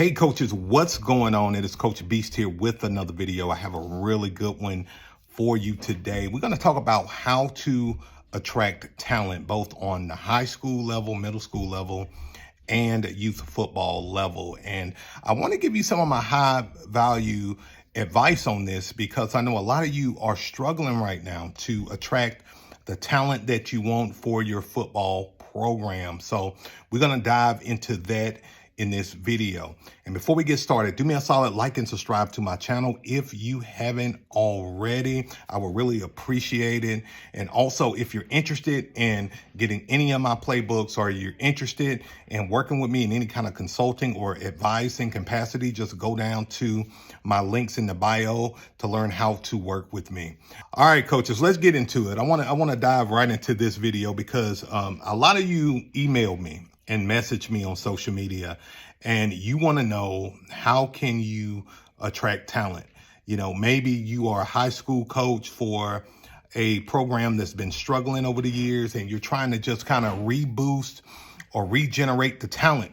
Hey coaches, what's going on? It is Coach Beast here with another video. I have a really good one for you today. We're going to talk about how to attract talent both on the high school level, middle school level, and youth football level. And I want to give you some of my high value advice on this because I know a lot of you are struggling right now to attract the talent that you want for your football program. So we're going to dive into that in this video. And before we get started, do me a solid, like and subscribe to my channel if you haven't already. I would really appreciate it. And also, if you're interested in getting any of my playbooks or you're interested in working with me in any kind of consulting or advising capacity, just go down to my links in the bio to learn how to work with me. All right, coaches, let's get into it. I want to dive right into this video because a lot of you emailed me and message me on social media, and you want to know how can you attract talent. You know, maybe you are a high school coach for a program that's been struggling over the years, and you're trying to just kind of reboost or regenerate the talent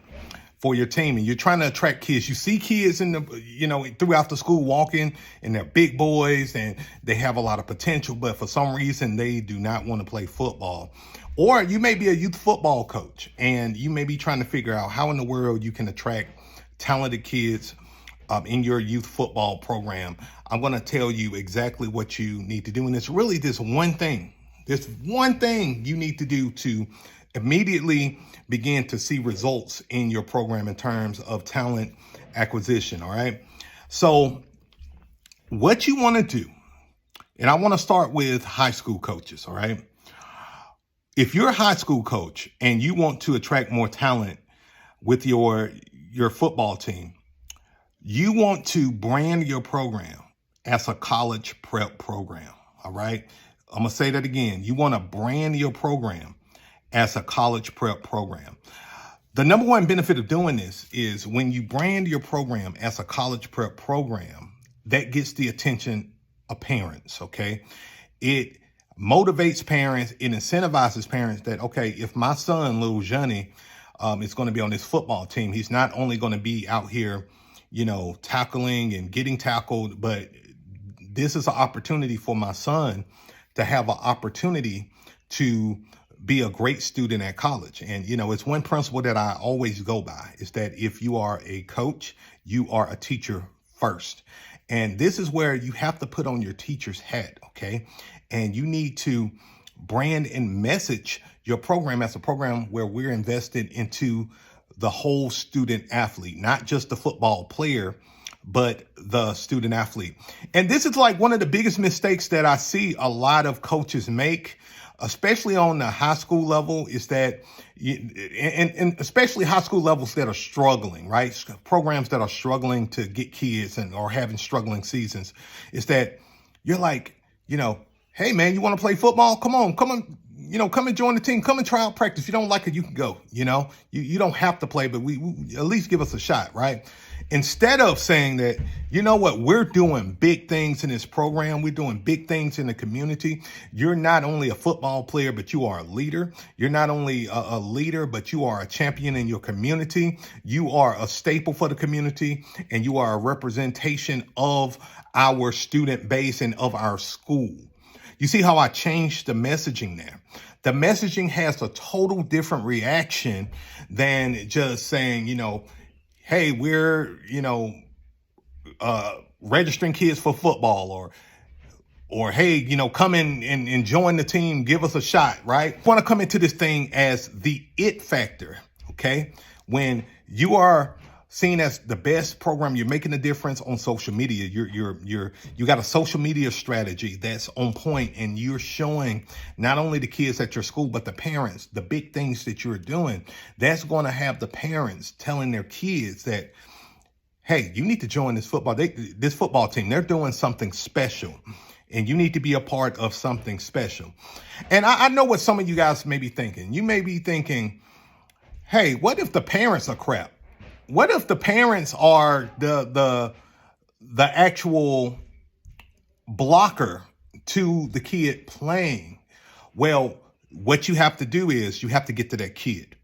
for your team, and you're trying to attract kids. You see kids in the, throughout the school walking, and they're big boys and they have a lot of potential, but for some reason they do not want to play football. Or you may be a youth football coach and you may be trying to figure out how in the world you can attract talented kids in your youth football program. I'm going to tell you exactly what you need to do. And it's really this one thing you need to do to immediately begin to see results in your program in terms of talent acquisition. All right. So what you want to do, and I want to start with high school coaches. All right. If you're a high school coach and you want to attract more talent with your football team, you want to brand your program as a college prep program. All right. I'm going to say that again. You want to brand your program as a college prep program. The number one benefit of doing this is when you brand your program as a college prep program, that gets the attention of parents. Okay. It motivates parents, it incentivizes parents that, okay, if my son, little Johnny, is going to be on this football team, he's not only going to be out here, tackling and getting tackled, but this is an opportunity for my son to have an opportunity to be a great student at college. And, it's one principle that I always go by is that if you are a coach, you are a teacher first. And this is where you have to put on your teacher's hat, okay? And you need to brand and message your program as a program where we're invested into the whole student athlete, not just the football player, but the student athlete. And this is like one of the biggest mistakes that I see a lot of coaches make, especially on the high school level, is that, and especially high school levels that are struggling, right? Programs that are struggling to get kids or having struggling seasons, is that you're like, hey man, you want to play football? Come on, come and join the team. Come and try out practice. If you don't like it, you can go. You don't have to play, but we at least give us a shot, right? Instead of saying that, we're doing big things in this program. We're doing big things in the community. You're not only a football player, but you are a leader. You're not only a leader, but you are a champion in your community. You are a staple for the community, and you are a representation of our student base and of our school. You see how I changed the messaging there? The messaging has a total different reaction than just saying, hey, we're, registering kids for football or hey, come in and join the team, give us a shot, right? I want to come into this thing as the it factor, okay? When you are seen as the best program, you're making a difference on social media. You got a social media strategy that's on point, and you're showing not only the kids at your school, but the parents, the big things that you're doing. That's going to have the parents telling their kids that, hey, you need to join this football team. They're doing something special, and you need to be a part of something special. And I know what some of you guys may be thinking. You may be thinking, hey, what if the parents are crap? What if the parents are the actual blocker to the kid playing? Well, what you have to do is you have to get to that kid,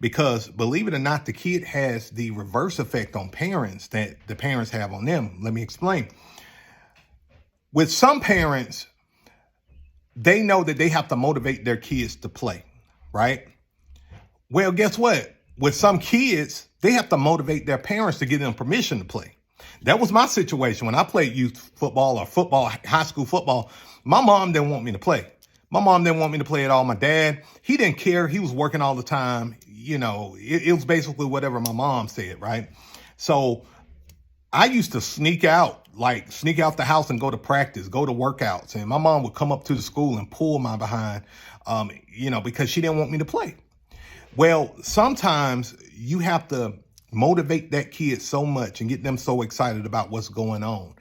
because believe it or not, the kid has the reverse effect on parents that the parents have on them. Let me explain. With some parents, they know that they have to motivate their kids to play, right? Well, guess what? With some kids, they have to motivate their parents to give them permission to play. That was my situation when I played youth football or football, high school football. My mom didn't want me to play. My mom didn't want me to play at all. My dad, he didn't care. He was working all the time. You know, it was basically whatever my mom said, right? So I used to sneak out the house and go to practice, go to workouts. And my mom would come up to the school and pull my behind, because she didn't want me to play. Well, sometimes you have to motivate that kid so much and get them so excited about what's going on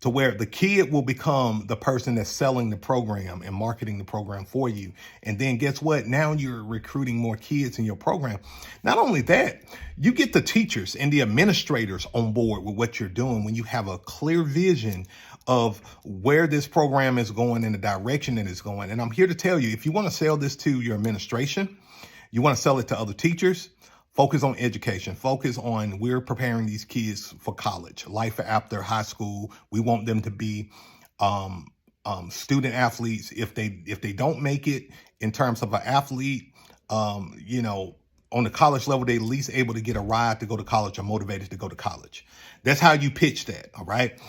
to where the kid will become the person that's selling the program and marketing the program for you. And then guess what? Now you're recruiting more kids in your program. Not only that, you get the teachers and the administrators on board with what you're doing when you have a clear vision of where this program is going and the direction that it's going. And I'm here to tell you, if you want to sell this to your administration, you want to sell it to other teachers, focus on education. Focus on we're preparing these kids for college, life after high school. We want them to be student athletes. If they don't make it in terms of an athlete, on the college level, they at least able to get a ride to go to college or motivated to go to college. That's how you pitch that. All right.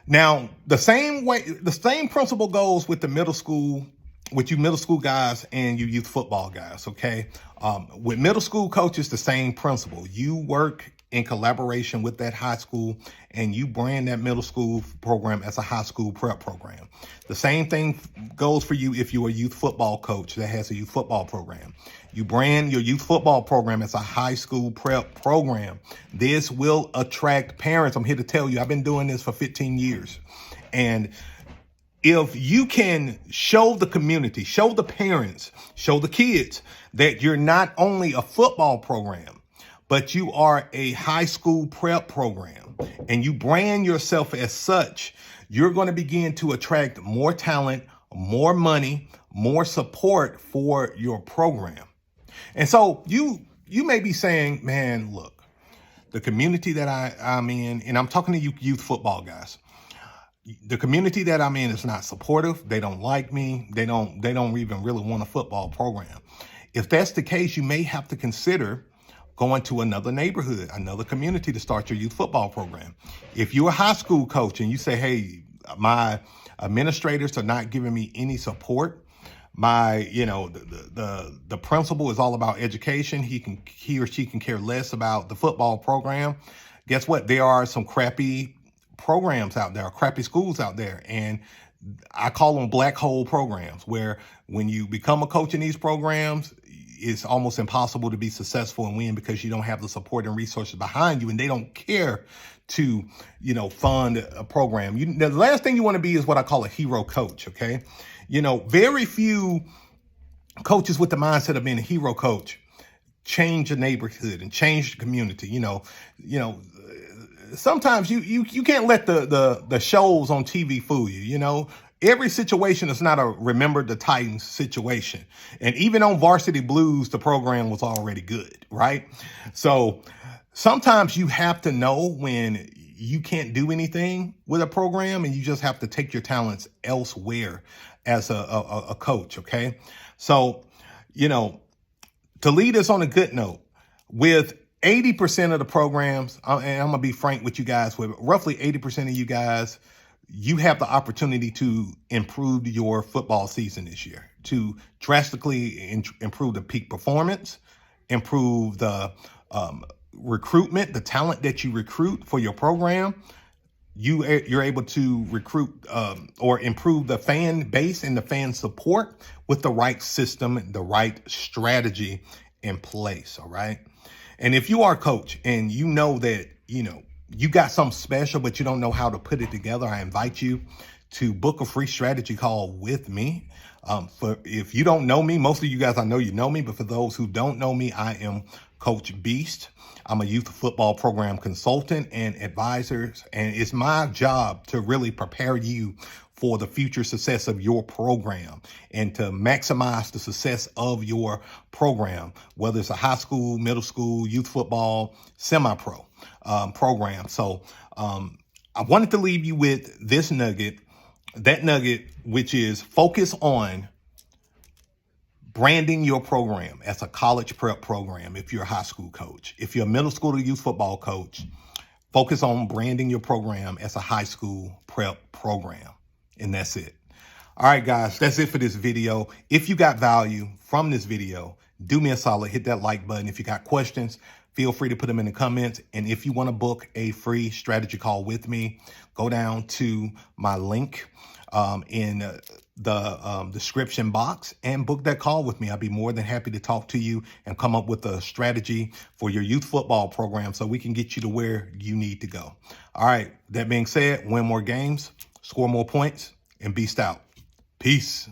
Now, the same principle goes with the middle school, with you middle school guys and you youth football guys, okay? With middle school coaches, the same principle. You work in collaboration with that high school and you brand that middle school program as a high school prep program. The same thing goes for you if you're a youth football coach that has a youth football program. You brand your youth football program as a high school prep program. This will attract parents. I'm here to tell you, I've been doing this for 15 years. And if you can show the community, show the parents, show the kids that you're not only a football program, but you are a high school prep program, and you brand yourself as such, you're going to begin to attract more talent, more money, more support for your program. And so you may be saying, man, look, the community that I'm in, and I'm talking to you youth football guys, the community that I'm in is not supportive. They don't like me. They don't even really want a football program. If that's the case, you may have to consider going to another neighborhood, another community to start your youth football program. If you're a high school coach and you say, hey, my administrators are not giving me any support, the principal is all about education. He or she can care less about the football program. Guess what? There are some crappy programs out there, crappy schools out there. And I call them black hole programs, where when you become a coach in these programs, it's almost impossible to be successful and win because you don't have the support and resources behind you, and they don't care to, fund a program. The last thing you want to be is what I call a hero coach. Okay. Very few coaches with the mindset of being a hero coach change a neighborhood and change the community. Sometimes you can't let the shows on TV fool you. Every situation is not a Remember the Titans situation. And even on Varsity Blues, the program was already good, right? So sometimes you have to know when you can't do anything with a program and you just have to take your talents elsewhere as a coach, okay? So, to lead us on a good note, with 80% of the programs, and I'm going to be frank with you guys, with roughly 80% of you guys, you have the opportunity to improve your football season this year, to drastically improve the peak performance, improve the recruitment, the talent that you recruit for your program. You're able to recruit or improve the fan base and the fan support with the right system, the right strategy in place. All right. And if you are a coach and you know that, you got something special, but you don't know how to put it together, I invite you to book a free strategy call with me. If you don't know me, most of you guys, I know you know me, but for those who don't know me, I am Coach Beast. I'm a youth football program consultant and advisor, and it's my job to really prepare you for the future success of your program and to maximize the success of your program, whether it's a high school, middle school, youth football, semi-pro program. So I wanted to leave you with this nugget, which is focus on branding your program as a college prep program. If you're a high school coach, if you're a middle school or youth football coach, focus on branding your program as a high school prep program. And that's it. All right, guys, that's it for this video. If you got value from this video, do me a solid, hit that like button. If you got questions, feel free to put them in the comments. And if you want to book a free strategy call with me, go down to my link in the description box and book that call with me. I'll be more than happy to talk to you and come up with a strategy for your youth football program so we can get you to where you need to go. All right, that being said, win more games, score more points, and beast out. Peace.